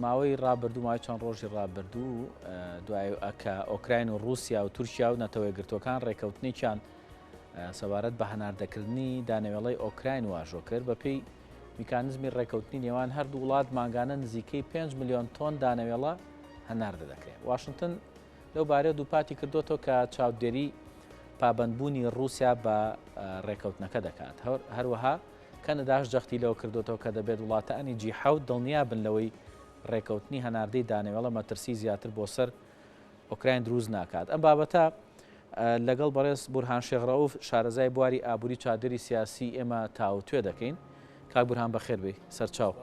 ماوەی ڕابردوو ماوەی چەند ڕۆژی ڕابردوو دوای کە ئۆکراین و رووسیا و تورکیا و نەتەوەی گرتوەکان ڕێکەوتنێکیان سەبارەت بە هەناردەکردنی دانەوێڵەی ئۆکراین واژۆ کرد بەپێی میکانزمی ڕێکەوتنی نێوان هەردوو وڵات ماگانە نزیکەی 5 میلیۆن تۆن دانەوێڵە هەناردە دەکرێت. واشنگتن لەو بارەیە دووپاتی کردوەوە کە چاودێری پابندبوونی رووسیا بە ڕێکەوتنەکە دەکات. هەروەها کەنەداش جەختی لەوە کردوەوە کە دەبێت وڵاتانی G7 دڵنیا بن لەوەی ڕێکەوتنی هەناردەی دانەوێڵە مەترسی زیاتر بۆ سەر ئۆکراین دروست ناکات. ئەم بابەتە لەگەڵ بەڕێز بورهان شێخڕەوف شارەزای بواری ئابووری چادری سیاسی ئێمە تاوتوێ دەکەین. کاک بورهان بەخێر بێ سەرچاو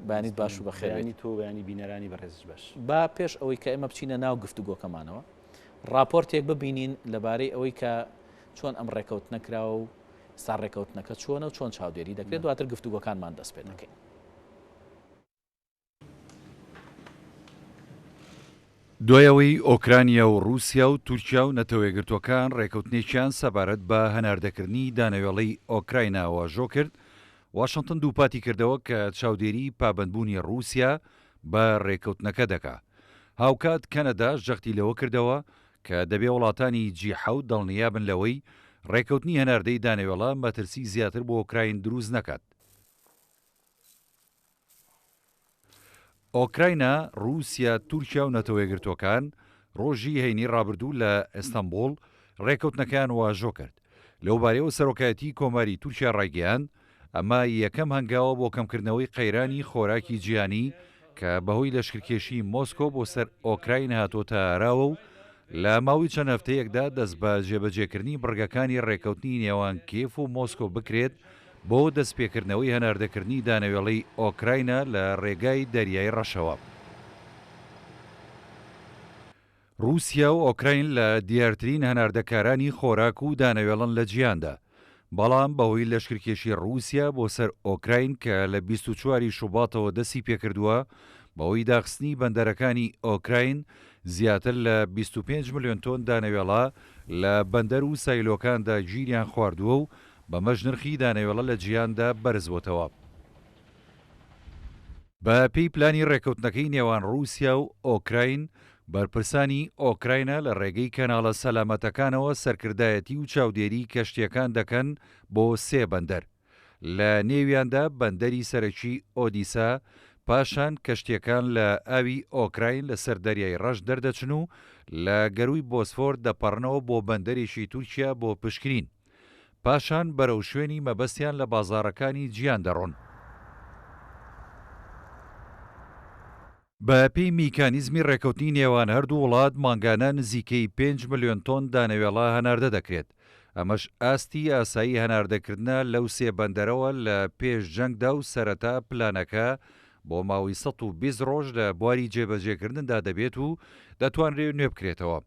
بانیت باش و بەخێرانی تۆ بەیانی بینەرانی بەڕێزش باش. با پێش ئەوەی کە ئێمە بچینە ناو گفتوگۆکەمانەوە راپۆرتێک ببینین لەبارەی ئەوەی کە چۆن ئەم ڕێکەوتنەکرا و ستا ڕێکەوتنەکە چۆنە و چۆن چاودێری دەکرێت دواتر گفتوگۆکانمان دەست پێ دەکەین. دوایەوەی ئۆکرانیا و رووسیا و تورکیا و نەتەوەیەگرتوەکان ڕێکەوتنێکیان سەبارەت بە هەناردەکردنی دانەوێڵەی ئۆکرایناوە ژۆ کرد، واشنگتن دووپاتی کردەوە کە چاودێری پابندبوونی رووسیا بە ڕێکەوتنەکە دەکا. هاوکات کەنەداش جەختی لەوە کردەوە کە دەبێ وڵاتانی G7 دڵنیا بن لەوەی ڕێکەوتنی هەناردەی دانەوێڵە مەترسی زیاتر بۆ ئۆکراین دروست نەکات. ئۆکراینە، رووسیا، تورکیا و نەتەوەیەگرتوەکان ڕۆژی هەینی ڕابردوو لە ئەستەمبۆڵ ڕێکەوتنەکان واژۆ کرد. لەو بارەیەوە سەرۆکایەتی کۆماری تورکیا ڕایگەیاند ئەمە یەکەم هەنگاوە بۆ کەمکردنەوەی قەیرانی خۆراکی جیهانی کە بەهۆی لەشکرکێشی مۆسکۆ بۆ سەر ئۆکراین هاتۆتە ئاراوە و لە ماوەی چەند هەفتەیەکدا دەست بە جێبەجێکردنی بڕگەکانی ڕێکەوتنی نێوان کیف و مۆسکۆ بکرێت بۆ دەستپێکردنەوەی هەناردەکردنی دانەوێڵەی ئۆکراینە لە ڕێگای دەریای ڕەشەوە. رووسیا و ئۆکراین لە دیارترین هەناردەکارانی خۆراک و دانەوێڵن لە جیهاندا، بەڵام بەهۆی لەشکرکێشی رووسیا بۆ سەر ئۆکراین کە لە 24 شوباتەوە دەستی پێکردووە بەهۆی داخستنی بەندەرەکانی ئۆکراین زیاتر لە 25 میلیۆن تۆن دانەوێڵە لە بەندەر و سایلۆکاندا گیریان خواردووە و بەمەش نرخی دانەوێڵە لە جیهاندا بەرزبووتەوە. بە پێی پلانی ڕێکەوتنەکەی نێوان رووسیا و ئۆکراین، بەرپرسانی ئۆکراینە لە ڕێگەی کەناڵە سەلامەتەکانەوە سەرکردایەتی و چاودێری کەشتیەکان دەکەن بۆ 3 بەندەر، لە نێویاندا بەندەری سەرەکی ئۆدیسا، پاشان کەشتیەکان لە ئاوی ئۆکراین لە سەر دەریای ڕەش دەردەچن و لە گەروی بۆسفۆر دەپەڕنەوە بۆ بەندەرێکی تورکیا بۆ پشکنین، پاشان بەرەو شوێنی مەبەستیان لە بازاڕەکانی جیان دەڕۆن. بە پێی میکانیزمی ڕێکەوتنی نێوان هەردوو وڵات ماگانە نزیکەی 5 میلیۆن تۆن دانەوێڵە هەناردە دەکرێت. ئەمەش ئاستی ئاسایی هەناردەکردنە لەو 3 بەندەرەوە لە پێش جەنگدا و سەرەتا پلانەکە بۆ ماوەی 120 ڕۆژ لە بواری جێبەجێکردندا دەبێت و دەتوانرێت نوێ بکرێتەوە.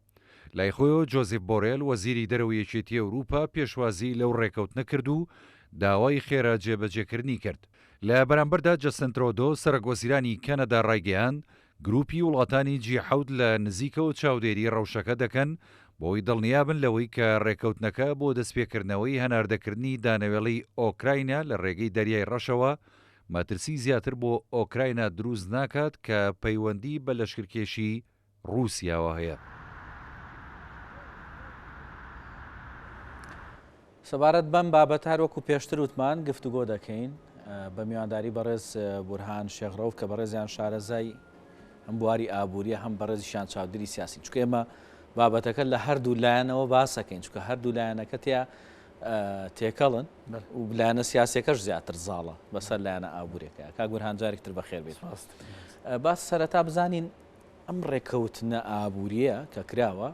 لای خۆیەوە جۆزێف بۆرێل وەزیری دەرەوەی یەکێتی ئەوروپا پێشوازی لەو ڕێکەوتنە کرد و داوای خێرا جێبەجێکردنی کرد. لە بەرامبەردا جەستن ترۆدۆ سەرۆکوەزیرانی کەنەدا ڕایگەیاند گروپی وڵاتانی G7 لە نزیکەوە چاودێری ڕەوشەکە دەکەن بۆی دڵنیابن لەوەی کە ڕێکەوتنەکە بۆ دەستپێکردنەوەی هەناردەکردنی دانەوێڵەی ئۆکراینە لە ڕێگەی دەریای ڕەشەوە مەترسی زیاتر بۆ ئۆکراینە دروست ناکات کە پەیوەندی بە لەشکرکێشی رووسیاوە هەیە. سەبارەت بەم بابەت هەروەکو پێشتر وتمان گفتوگۆ دەکەین بە میوانداری بەڕێز بورهان شێخڕەوف کە بەڕێزیان شارەزای هەم بواری ئابووریە هەم بەڕێزیشان چاودێری سیاسی، چونکە ئێمە بابەتەکە لە هەردوو لایەنەوە باسەکەین، چونکە هەردوو لایەنەکە تێکەڵن و لایەنە سیاسەکەش زیاتر زاڵە بەسەر لایەنە ئابووریەکە. کاک بورهان جارێکتر بەخێر بێت. باس سەرەتا بزانین ئەم ڕێکەوتنە ئابووریە کە کراوە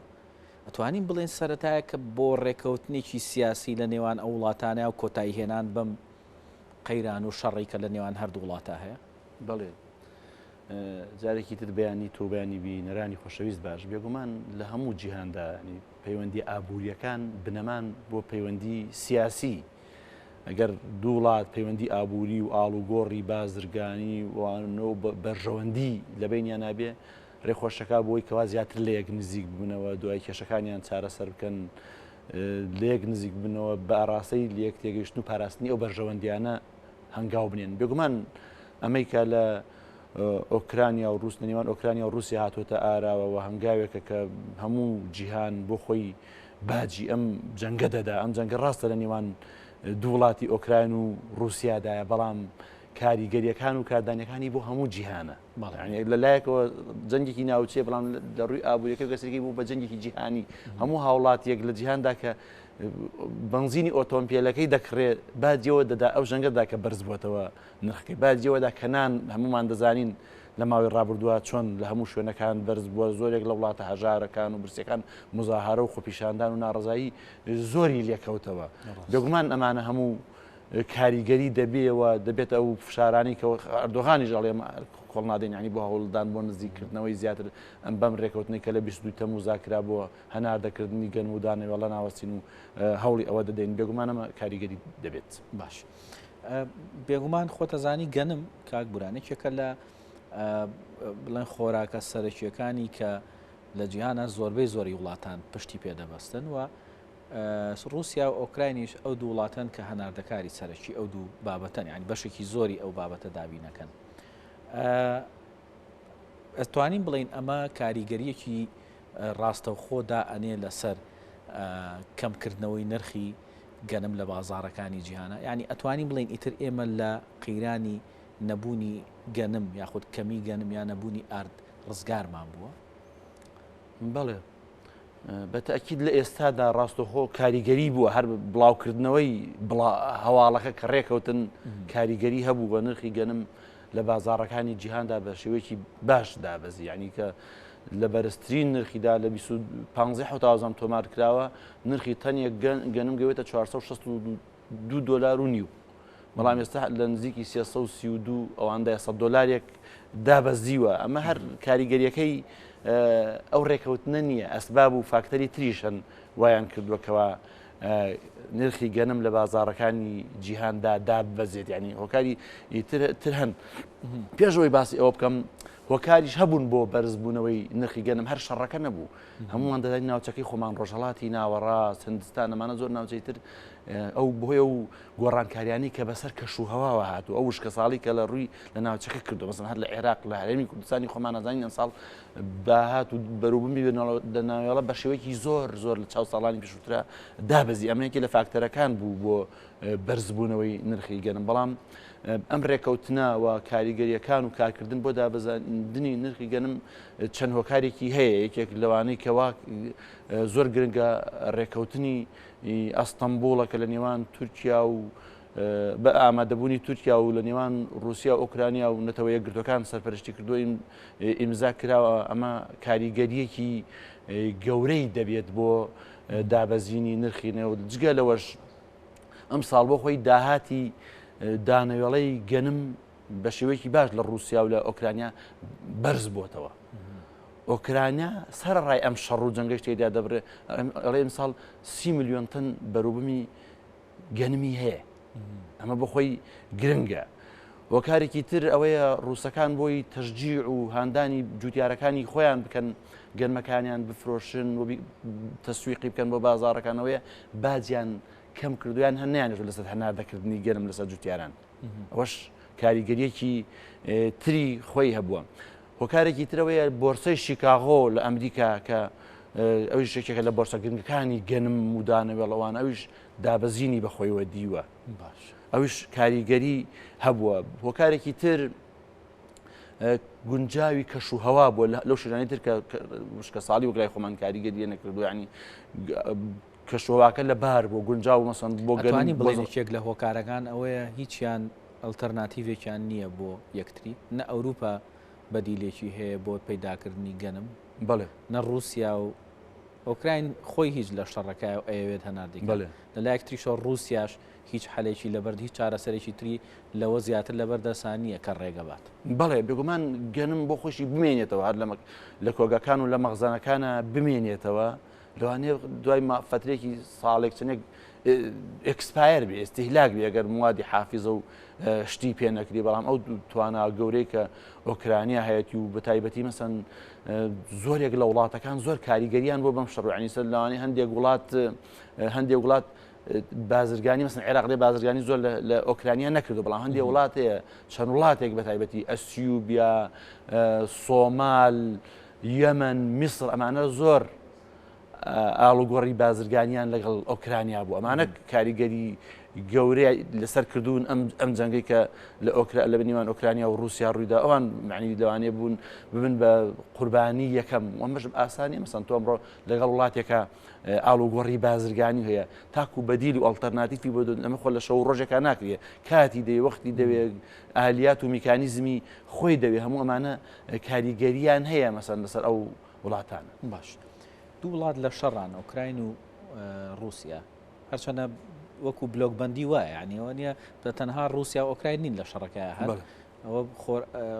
ئەتوانین بڵێن سەرەتایە کە بۆ ڕێکەوتنێکی سیاسی لە نێوان ئەو وڵاتانە و کۆتایی هێنان بەم قەیران و شەڕی کە لە نێوان هەردوو وڵاتە هەیە؟ بەڵێ جارێکی تر بەیانی تۆ بەیانی بینەرانی خۆشەویست باش بێگومان لە هەموو جیهاندا پەیوەندی ئابووریەکان بنەمان بۆ پەیوەندی سیاسی. ئەگەر دوو وڵات پەیوەندی ئابووری و ئاڵوگۆڕی بازرگانی وانەوە بەرژەوەندی لە بینیان نابێ ڕێخۆشەکە بۆی کەوا زیاتر لە یەک نزیک ببنەوە دوای کێشەکانیان چارەسەر بکەن لە یەک نزیک بنەوە بە ئاڕاستەی لە یەک تێگەیشتن و پاراستنی ئەو بەرژەوەندیانە هەنگاو بنێن. بێگومان ئەمریکا لە ئۆکرانیا و رووس نێوان ئۆکرانیا و رووسیا هاتوۆتە ئاراوە و هەنگاوێکە کە هەموو جیهان بۆ خۆی باجی ئەم جەنگە دەدا. ئەم جەنگە ڕاستە لە نێوان دوو وڵاتی ئۆکراین و رووسیادایە، بەڵام کاریگەریەکان و کاردانیەکانی بۆ هەموو جیهانە. لەلایەکەوە جەنگێکی ناوچێ، بەڵام لە ڕووی ئابوووریەکە گەسێکی بوو بە جەنگێکی جیهانی. هەموو هاوڵاتیەک لە جیهاندا کە بنزینی ئۆتۆمبیلەکەی دەکڕێت باجیەوە دەدا ئەو ژەنگەدا کە بەرز بووەتەوە نرخەکەی، باجیەوەدا کەنان هەمومان دەزانین لە ماوەی ڕابردووە چۆن لە هەموو شوێنەکان بەرز بووە. زۆرێک لە وڵاتە هەژارەکان و برسەکان مزاهارە و خۆپیشاندان و ناڕزایی زۆری لێکەوتەوە. بێگومان ئەمانە هەموو کاریگەری دەبێەوە، دەبێت ئەو فشارانی کە ئەردۆغانی ژەڵێ کۆڵ نادەین، ینی بۆ هەوڵدان بۆ نزیکردنەوەی زیاتر ئەم بەم ڕێکەوتنی کە لە 22 تەمووز زاکرا بۆ هەناردەکردنی گەنم و دانەوێڵە ناوەستین و هەوڵی ئەوە دەدەین. بێگومان ئەمە کاریگەری دەبێت. باش بێگومان خۆتەزانی گەنم کاک بورانێکێکە لە بڵێن خۆراکە سەرەکیەکانی کە لە جیهانە زۆربەی زۆری وڵاتان پشتی پێدەبەستن و رووسیا و ئۆکراینیش ئەو دوو وڵاتن کە هەناردەکاری سەرەکی ئەو دوو بابەتەن، ینی بەشێکی زۆری ئەو بابەتە دابینەکەن. ئەتوانین بڵین ئەمە کاریگەریەکی ڕاستەوخۆدا ئەنێ لەسەر کەمکردنەوەی نرخی گەنم لە بازاڕەکانی جیهانە، ینی ئەتوانین بڵین ئیتر ئێمە لە قەیرانی نەبوونی گەنم یاخود کەمی گەنم یا نەبوونی ئارد ڕزگارمان بووە؟ بەڵێ بەتەکید لە ئێستادا ڕاستەوخۆ کاریگەری بووە، هەر بڵاوکردنەوەی هەواڵەکە کە ڕێکەوتن کاریگەری هەبوو بە نرخی گەنم لە بازاڕەکانی جیهاندا بە شێوەیەکی باش دابەزی، ینی کە لە بەرزترین نرخیدا لە 15,000 تۆمار کراوە، نرخی تەنێک گەنم گەوێتە 462 دۆلار و نیو، بەڵام ئێستا لە نزیکی 332 ئەوەندە $100 دابەزیوە. ئەمە هەر کاریگەریەکەی ئەو ڕێکەوتنە نییە، ئەسباب و فاکتەری تریشن وایان کردووەکەوە نرخی گەنم لە بازاڕەکانی جیهاندا دابەزێت. ینی هۆکاری تر هەن. پێشەوەی باسی ئەوە بکەم، هۆکاریش هەبوون بۆ بەرزبوونەوەی نرخی گەنم، هەر شەڕەکە نەبوو. هەمومان دەداین ناوچەکەی خۆمان ڕۆژهەڵاتی ناوەڕاست هندستان ئەمانە زۆر ناوچەی تر ئەو بۆیە و گۆڕانکاریانی کە بەسەر کەش و هەواوە هاتوو، ئەو وشکە ساڵی کە لە ڕووی لە ناوچەکە کردو، مەسەڵەن هەر لە عێراق لە هەرێمی کوردستانی خۆمان نازانین ئەم ساڵ باهات و بەروبوومی دەناوێڵە بە شێوەیەکی زۆر لە چاو ساڵانی پێشووترا دابەزی. ئەمەیەکی لە فاکتەرەکان بوو بۆ بەرزبوونەوەی نرخی گەنم. بەڵام ئەم ڕێکەوتنە و کاریگەریەکان و کارکردن بۆ دابەزاندنی نرخی گەنم چەند هۆکارێکی هەیە. یەکێک لەوانەی کەوا زۆر گرنگە ڕێکەوتنی ئەستەمبوڵەکە لە نێوان تورکیا و بە ئامادەبوونی تورکیا و لە نێوان رووسیا و ئۆکرانیا و نەتەوە یەکگرتوەکان سەرپەرشتی کردووە ئیمزا کراوە. ئەمە کاریگەریەکی گەورەی دەبێت بۆ دابەزینی نرخی نێو. جگە لەوەش ئەم ساڵ بۆ خۆی داهاتی دانەوێڵەی گەنم بە شێوەیەکی باش لە رووسیا و لە ئۆکرانیا بەرز بووتەوە. ئۆکرانیا سەرڕای ئەم شەڕ و جەنگەی تێدا دەبرێت. ئەڵێ ئەمساڵ 30 ملیۆن تن بەروبمی گەنمی هەیە. ئەمە بۆ خۆی گرنگە. هۆکارێکی تر ئەوەیە ڕووسەکان بۆی تەشجیع و هاندانی جوتیارەکانی خۆیان بکەن، گەنمەکانیان بفرۆشن و تەسویقی بکەن بۆ بازاڕەکانەوەیە باجیان کەم کردویان هەنیانش لەسەر هەناردەکردنی گەنم لەسەر جوتیاران. ئەوەش کاریگەریەکی تری خۆی هەبووە. هۆکارێکی ترەوەیە بۆرسەی شیکاغۆ لە ئەمریکا کە ئەویش یەکێکە لە بۆرسە گرنگەکانی گەنم و دانەوێڵەوان، ئەویش دابەزینی بەخۆیەوە دیوە. باش ئەویش کاریگەری هەبووە. هۆکارێکی تر گونجاوی کەش و هەوا بووە لەو شوێنانی تر کە وشکە ساڵی وەگلای خۆمان کاریگەریە نەکردو، ینی کەشوواکە لە بار بۆ گونجاو مەسەن بۆ گەنم بڵێنێکێک لە هۆکارەکان ئەوەیە هیچیان ئەلتەرناتیڤێکیان نییە بۆ یەکتری، نە ئەوروپا بەدیلێکی هەیە بۆ پەیداکردنی گەنم، بەڵێ نە رووسیا و ئۆکراین خۆی هیچ لە شەڕەکە ئەوێت هەناردی لە لایەکتریشە رووسیاش هیچ حەلێکی لەبەر هیچ چارەسەرێکی تری لەوە زیاتر لەبەردەسانیە کە ڕێگەبات. بەڵێ بێگومان گەنم بۆ خۆشی بمێنێتەوە، هەر لە کۆگەکان و لە مەخزانەکانە بمێنێتەوە، لەوانەیە دوای فترێکی ساڵێک چنێک ئەکسپایر بێ، ئێستیهلاک بێ ئەگەر موادی حافیزە و شتی پێ نەکری. بەڵام ئەو توانە گەورەی کە ئۆکرانیا هەیەی و بە تایبەتی مەسەن زۆرێک لە وڵاتەکان زۆر کاریگەریان بۆ بەم شەڕ، ینی سەر لەوانەیە هەندێک وڵات بازرگانی مەسن عێراق لێ بازرگانی زۆر لە ئۆکرانیا نەکردو بەڵام هەندێک وڵات هەیە چەند وڵاتێک بە تایبەتی ئەسیوبیا سۆمال یەمەن میسر ئەمانە زۆر ئاڵوگۆڕی بازرگانیان لەگەڵ ئۆکرانیا بوو ئەمانە کاریگەری گەورەی لەسەر کردوون ئەم جەنگەی کە لە بنیوان ئۆکرانیا و رووسیا ڕوویدا ئەوان معنی لەوانەیە بوون ببن بە قوربانی یەکەم ئەمەش ئاسانی مەسەن تۆ ئەمڕۆ لەگەڵ وڵاتێکە ئاڵوگۆڕی بازرگانی هەیە تاکو بەدیل و ئەڵتەرناتیفی بۆ ئەمە خۆ لە شەو ڕۆژێکە ناکرێت کاتی دەوێ وەختی دەوێت ئالیات و میکانیزمی خۆی دەوێت هەموو ئەمانە کاریگەریان هەیە مەسەن لەسەر ئەو وڵاتانە. باش دوو وڵات لە شەڕان ئۆکراین و رووسیا هەرچەنە وەکو بلۆکبندی وایە ینی ئەوە نیە تەنها رووسیا و ئۆکراین نین لە شەڕەکەیە هەر ئەوە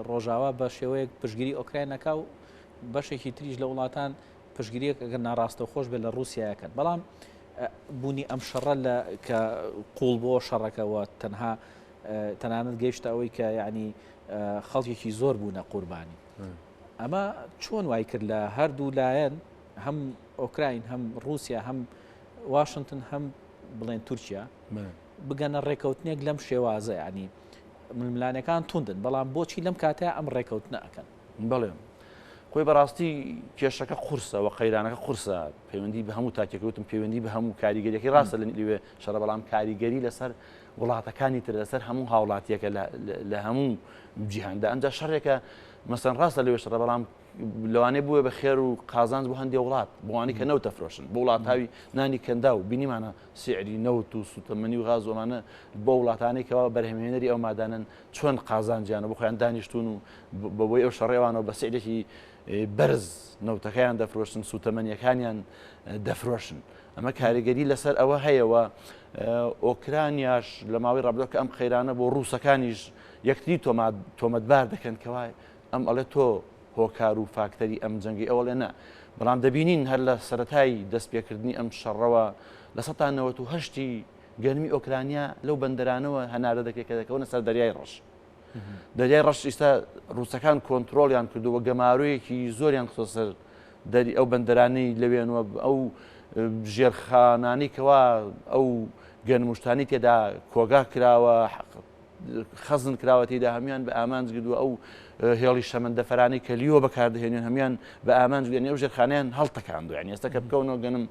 ڕۆژاوا بە شێوەیەک پشگیری ئۆکراینەکە و بەشێکی تریش لە وڵاتان پشگیریەک ئەگەر ناڕاستە خۆش بێت لە رووسیاکەن بەڵام بوونی ئەم شەڕە کە قوڵ بۆ شەڕەکەەوە تەنانەت گەیشتە ئەوەی کە یعنی خەڵکێکی زۆر بوونە قوربانی ئەمە چۆن وای کرد لە هەردوو لایەن هەم ئۆکراین هەم رووسیا هەم واشنگتن هەم بڵێن تورکیا بگەنە ڕێکەوتنێک لەم شێوازە ینی ململانەکان توندن بەڵام بۆچی لەم کاتەیە ئەم ڕێکەوتنە ئەکەن بڵێ خۆی بەڕاستی کێشەکە قورسە و قەیرانەکە قورسە پەیوەندی بە هەموو تاکێکوتم پەیوەندی بە هەموو کاریگەریەکەی ڕاستە لەوێ شەڕە بەڵام کاریگەری لەسەر وڵاتەکانی تر لەسەر هەموو هاوڵاتیەکە لە هەموو جیهاندا ئەنجا شەڕێکە مەسەن ڕاستە لەوێ شەڕە بەڵام لەوانێ بووە بە خێر و قازانج بۆ هەندێک وڵات بۆوانی کە نەوتە فرۆشن بۆ وڵاتاوی نانی کەندا و بینیمانە سیعری نەوت و سوتەمەنی و غاز ومانە بۆ وڵاتانێکەوە بەرهەمهێنەری ئەو مادانن چۆن قازانجیانە بۆ خۆیان دانیشتون و بەبۆی ئەو شەڕێوانەوە بە سیعرێکی بەرز نەوتەکەیان دەفرۆشن سوتەمەنیەکانیان دەفرۆشن ئەمە کاریگەری لەسەر ئەوە هەیەەوە ئۆکرانیاش لە ماوەی ڕابردووە کە ئەم خەیرانە بۆ ڕووسەکانیش یەکتری تۆمەتبار دەکەن کەوا ئەم ئەڵێ تۆ هۆکار و فاکتەری ئەم جەنگی ئەوە لێ نە بەڵام دەبینین هەر لە سەتای دەستپێکردنی ئەم شەڕەوە لە 1970 گەرمی ئۆکرانیا لەو بەندەرانەوە هەنارە دەکەێت کە دەکەونە سەر دەریای ڕەش دەریای ڕەش ئێستا ڕووسەکان کۆنتترۆلیان کردووە گەمارویەکی زۆریان خۆ سەر دەری ئەو بەندەرانەی لەوێنەوە ئەو ژێرخانانەی کەوا ئەو گەنمشتانی تێدا کۆگا کراوە خەزن کراوە تێدا هەمیان بە ئامانج گردووە ئەو هێڵی شەمەندەفەرانی کە لیۆ بەکاردهێنێن هەمیان بە ئامانج گەنی ئەو ژێرخانیان هەڵتەکاندو یعنی ئێستا کە بکەونەوە گەنم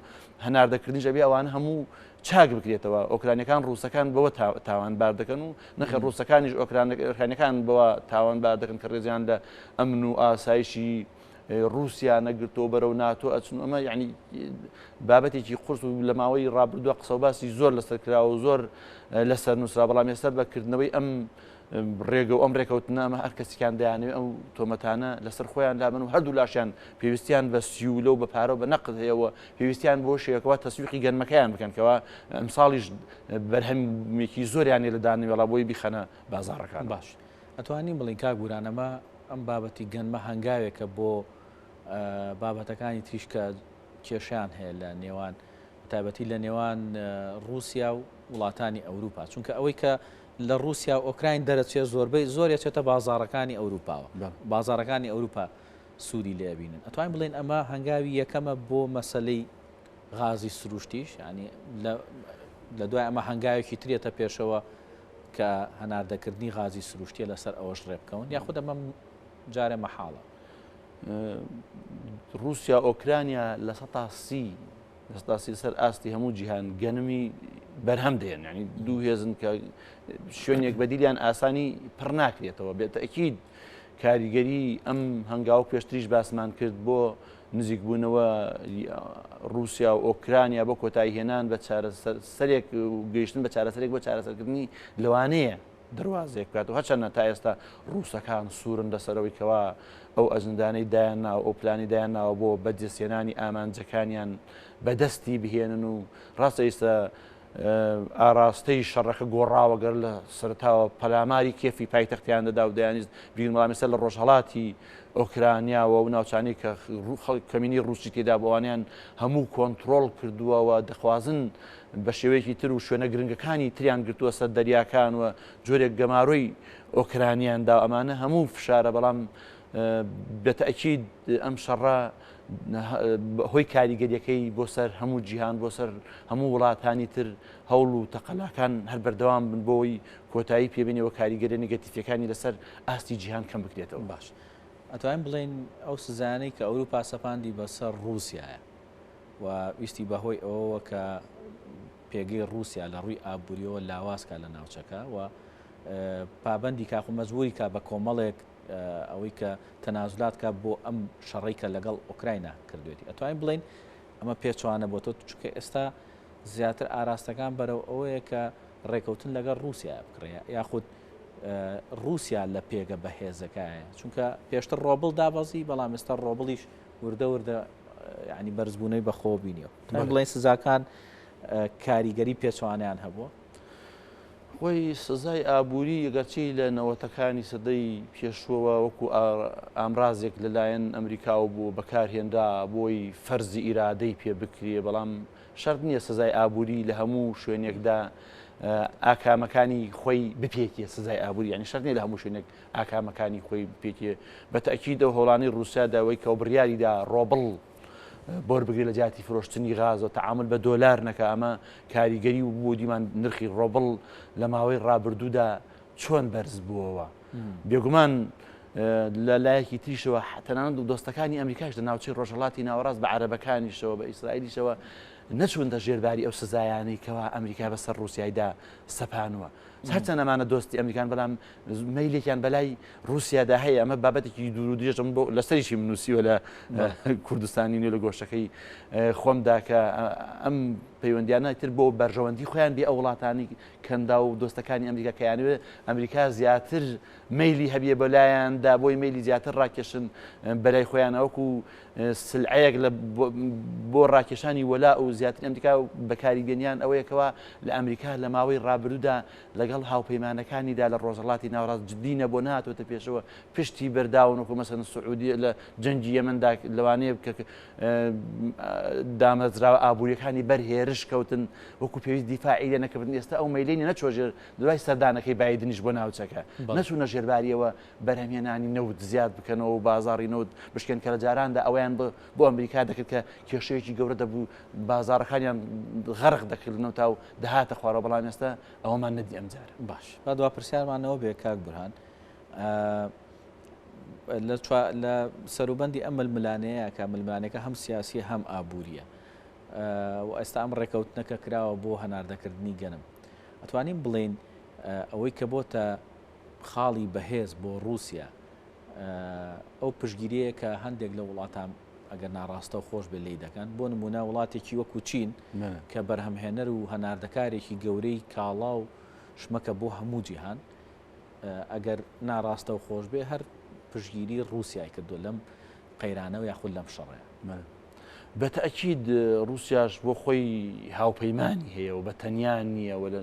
هەناردەکردنی ژەبێ ئەوانە هەموو چاک بکرێتەوە ئۆکرانیەکان ڕووسەکان بەوە تاوانبار دەکەن و نەخێ ڕووسەکانیش ئۆکرانەکان بەوە تاوانبار دەکەن کە ڕێزیان لە ئەمن و ئاسایشی رووسیا نەگرتەوە بەرەو ناتۆ ئەچون ئەمە یعنی بابەتێکی قورس و لە ماوەی ڕابردووە قسە و باسی زۆر لەسەر کراوە و زۆر لەسەر نووسرا بەڵام ێستا بەکردنەوەی ئەم ڕێگە و ئەم ڕێکەوتنە ئەمە هەر کەسێکیان دەیانوێت ئەو تۆمەتانە لەسەر خۆیان لابن و هەردوو لاشیان پێویستیان بە سیولە و بە پارە و بە نەقد هەیەەوە پێویستیان بۆ شێکەوە تەسویقی گەنمەکەیان بکەن کەەوە ئەمساڵیش بەرهەمێکی زۆریانی لە دانیوێڵا بۆی بیخەنە بازاڕەکان باش ئەتوانین بڵین کاگورانەمە ئەم بابەتی گەنمە هەنگاوێکە بۆ بابەتەکانی تریشکە کێشیان هەیە لە نێوان تایبەتی لە نێوان رووسیا و وڵاتانی ئەوروپا چونکە ئەوەی کە لە رووسیا و ئۆکراین دەرەچێت زۆربەی زۆر چێتە بازاڕەکانی ئەوروپاوە بازاڕەکانی ئەوروپا سووری لێبینن ئەتوانین بڵێن ئەمە هەنگاوی یەکەمە بۆ مەسەلەی غازی سروشتیش ینی لە دوای ئەمە هەنگاوێکی ترێتە پێشەوە کە هەناردەکردنی غازی سروشتیە لەسەر ئەوەش ڕێبکەون یاخود ئەمە جارێ مەحاڵە رووسیا ئۆکرانیا لە 1930 سەر ئاستی هەموو جیهان گەنمی بەرهەم دێن ینی دوو هێزن کە شوێنێک بەدیلیان ئاسانی پڕ ناکرێتەوە بێتە ئەکید کاریگەری ئەم هەنگاو پێشتریش باسمان کرد بۆ نزیک بوونەوە رووسیا و ئۆکرانیا بۆ کۆتایی هێنان بە سەرێک گەیشتن بە چارەسەرێک بۆ چارەسەرکردنی لەوانەیە دەواازێک بکات و هەچەنە تا ئێستا ڕووسەکان سوورن لەسەرەوەی کەوا ئەو ئەجندانەی دایان ناو ئەو پلانی دایان ناوە بۆ بەجێسێنانی ئامانجەکانیان بەدەستی بهێنن و ڕاستە ئێستا ئاراستەی شەڕەکە گۆڕاوەگەر لە سەرتاوە پەلاماری کێفی پایتەختیان دەدا و دەیانیست بیرمەڵامێستا لە ڕۆژهەڵاتی ئۆکرانیاوە و ناوچانی کە کەمینی ڕووسی تێدا بۆوانیان هەموو کۆنتترۆل کردووەوە دەخوازن بە شێوەیەکی تر و شوێنە گرنگەکانی تریان گرتووە سەر دەریاکان و جۆرێک گەماڕۆی ئۆکرانیاندا ئەمانە هەموو فشارە بەڵام بەتەئکید ئەم شەڕە هۆی کاریگەریەکەی بۆ سەر هەموو جیهان بۆ سەر هەموو وڵاتانی تر هەوڵ و تەقەلاکان هەر بەردەوام بن بۆی کۆتایی پێبێنەوە کاریگەری نگەتیفەکانی لەسەر ئاستی جیهان کەم بکرێتەوە. باش ئەتوانین بڵین ئەو سزانەی کە ئەوروپا سەپاندی بەسەر رووسایە و ویستی بەهۆی ئەوەوە کە پێگەی رووسیا لە ڕووی ئابوووریەوە لاوازکە لە ناوچەکە و پابندی کاخ و مەزبوری کا بە کۆمەڵێک ئەوەی کە تەنازولات کە بۆ ئەم شەڕێکە لەگەڵ ئۆکراینە کردوێتی. ئەتوانین بڵین ئەمە پێچوانە بۆ تۆ چونکە ئێستا زیاتر ئاراستەکان بەرەو ئەوەیە کە ڕێکەوتن لەگەڵ رووسیا بکڕێ یاخود رووسیا لە پێگە بەهێزەکایە چونکە پێشتر ڕۆبڵ دابەزی بەڵام ئێستا ڕۆبڵیش وردە وردە ینی بەرزبوونەی بەخۆ بینیەوە. بڵین سزاکان کاریگەری پێچوانیان هەبووە. خۆی سزای ئابووری ئەگەرچی لە نەوەتەکانی سەدەی پێشوەوە وەکو ئامرازێک لەلایەن ئەمریکا و بۆ بەکارهێنرا بۆی فەرزی ئیرادەی پێ بکرێ بەڵام شەرت نییە سزای ئابووری لە هەموو شوێنێکدا ئاکامەکانی خۆی بپێکێ سزای ئابووری ینی شەرت نیە لە هەموو شوێنێک ئاکامەکانی خۆی بپێکێ بەتەئکید ئەو هۆڵانی رووسیا داوای کە بڕیاریدا ڕۆبڵ بۆر بگری لە جاتی فرۆشتنی غاز و تعامل بە دۆلار نەکە ئەمە کاریگەری و بۆ دیمان نرخی ڕۆبڵ لە ماوەی ڕابردوودا چۆن بەرز بووەوە بێگومان لە لایەکی تریشەوە تەنانەت دۆستەکانی ئەمریکاش لە ناوچەی ڕۆژهەڵاتی ناوەڕاست بە عەرەبەکانیشەوە بە ئیسرائیلیشەوە نەچوونتە ژێرباری ئەو سزایانەی کەوا ئەمریکا بەسەر رووسیایدا سەپانووە. هەرچەند ئەمانە دۆستی ئەمریکان بەڵام مەیلێکیان بەلای رووسیادا هەیە ئەمە بابەتێکی دوور و درێژم بۆ لەسەریشی منووسیوە لە کوردستانی نوێ لە گۆشتەکەی خۆمدا کە ئەم پەیوەندیانە تر بۆ بەرژەوەندی خۆیان بێ ئەو وڵاتانی کەندا و دۆستەکانی ئەمریکا کەیانوێت ئەمریکا زیاتر مەیلی هەبیە بەلایەندا بۆی مەیلی زیاتر ڕاکێشن بەلای خۆیانەوەکو سلعەیەک بۆ ڕاکێشانی وەلا و زیاتر ئەمریکا بەکاریگەنیان ئەوەیەکەوە لە ئەمریکا لە ماوەی ڕابردوودا لەگەڵ هاوپەیمانەکانیدا لە ڕۆژهەڵاتی ناوەڕاست جددینە بۆ نهاتوەتە پێشەوە پشتی بەرداون و مەسەن سعودی لە جەنگی یەمەندا لەوانەیە کە دامەزراوە ئابوووریەکانی بەرهێرش کەوتن وەکو پێویست دیفاعی لێ نەکردن ئێستا ئەو مەیلێنی نەچۆژێر دوای سەردانەکەی بایدنیش بۆ ناوچەکە نەچوونە ژێرباریەوە بەرهەمێنانی نەوت زیاد بکەنەوە و بازاڕی نەوت بشکێن کە لە جاراندا ئەویان بۆ ئەمریکا دەکرد کە کێشەیەکی گەورە دەبوو بازاڕەکانیان غەرق دەکردنەوە تا و دەهاتە خوارەوە بەڵام ئێستا ئەوەمان نەدی ئەمجار. باش با دوا پرسیارمانەوە بێ کاک بورهان لە سەروبەندی ئەم ململانەیە کە ململانەکە هەم سیاسی هەم ئابووریە و ئێستا ئەم ڕێکەوتنەکە کراوە بۆ هەناردەکردنی گەنم ئەتوانین بڵین ئەوەی کە بۆتە خاڵی بەهێز بۆ رووسیا ئەو پشگیریەیە کە هەندێک لە وڵاتان ئەگەر ناڕاستە و خۆش بێ لی دەکەن بۆ نمونە وڵاتێکی وەکو چین کە بەرهەمهێنەر و هەناردەکارێکی گەورەی کاڵا و شمەکە بۆ هەموو جیهان ئەگەر ناڕاستە و خۆش بێ هەر پشگیری رووسیای کردو لەم قەیرانەوە یاخود لەم شەڕەیە. بەتەئکید رووسیاش بۆ خۆی هاوپەیمانی هەیە و بە تەنیان نییە و لە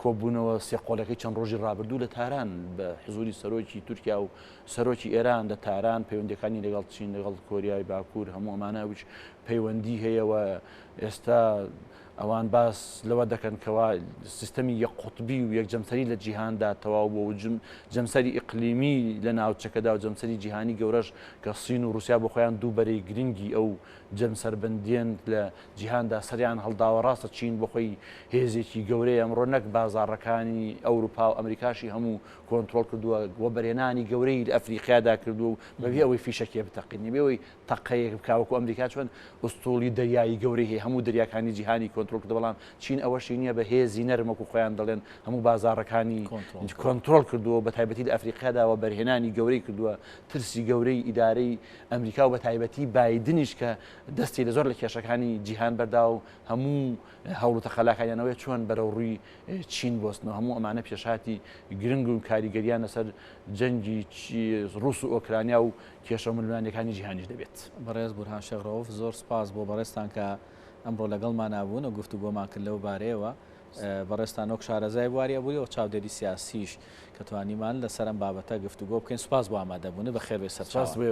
کۆبوونەوە سێقۆلەکەی چەند ڕۆژی ڕابردوو لە تاران بە حزوری سەرۆکی تورکیا و سەرۆکی ئێران لە تاران پەیوەندیەکانی لەگەڵ چین لەگەڵ کۆریای باکوور هەموو ئەمانە وچ پەیوەندی هەیەوە ئێستا ئەوان باس لەوە دەکەن کەوا سیستەمی یەک قوتبی و یەک جەمسەری لە جیهاندا تەواو بۆ جەمسەری ئیقلیمی لە ناوچەکەدا و جەمسەری جیهانی گەورەش کە سین و رووسیا بۆ خۆیان دوو بەرەی گرنگی ئەو جەمسەربەندیان لە جیهاندا سەریان هەڵداوە ڕاستە چین بۆ خۆی هێزێکی گەورەی ئەمڕۆ نەک بازاڕەکانی ئەوروپا و ئەمریکاشی هەموو کۆنتترۆل کردووە وە بەرهێنانی گەورەی لە ئەفریقیادا کردو و بەبێ ئەوەی فیشەکێ بتەقینی بێەوەی تەقەیەک بکاوەکو ئەمریکا چۆن ئوستوڵی دەریایی گەورەی هەیە هەموو دەریاکانی جیهانی کۆنتترۆل کردو بەڵام چین ئەوەشی نییە بە هێزی نەرمەکو خۆیان دەڵێن هەموو بازاڕەکانی کۆنتترۆل کردووە بە تایبەتی لە ئەفریقیاداوە بەرهێنانی گەورەی کردووە ترسی گەورەی ئیدارەی ئەمریکا و بە تایبەتی بایدنیش کە دەستی لە زۆر لە کێشەکانی جیهان بەردا و هەموو هەوڵ و تەخەلاکانیانەوەی چۆن بەرەو ڕووی چین بۆستنەوە هەموو ئەمانە پێشهاتی گرنگ و کاریگەریان لەسەر جەنگی ڕووس و ئۆکرانیا و کێشە ململانەکانی جیهانیش دەبێت. بەڕێز بورهان شەغرەوف زۆر سپاس بۆ بەڕێستان کە ئەمڕۆ لەگەڵمان نابوون و گفتوگۆمان کرد لەو بارەیەوە بەڕێستان وەک شارەزای بواریە بووی و چاودێری سیاسیش کە توانیمان لەسەر ئەم بابەتە گفتوگۆ بکەین. سپاس بۆ ئامادەبوون بە خێر بێ سەرچاو. سپاس بێ.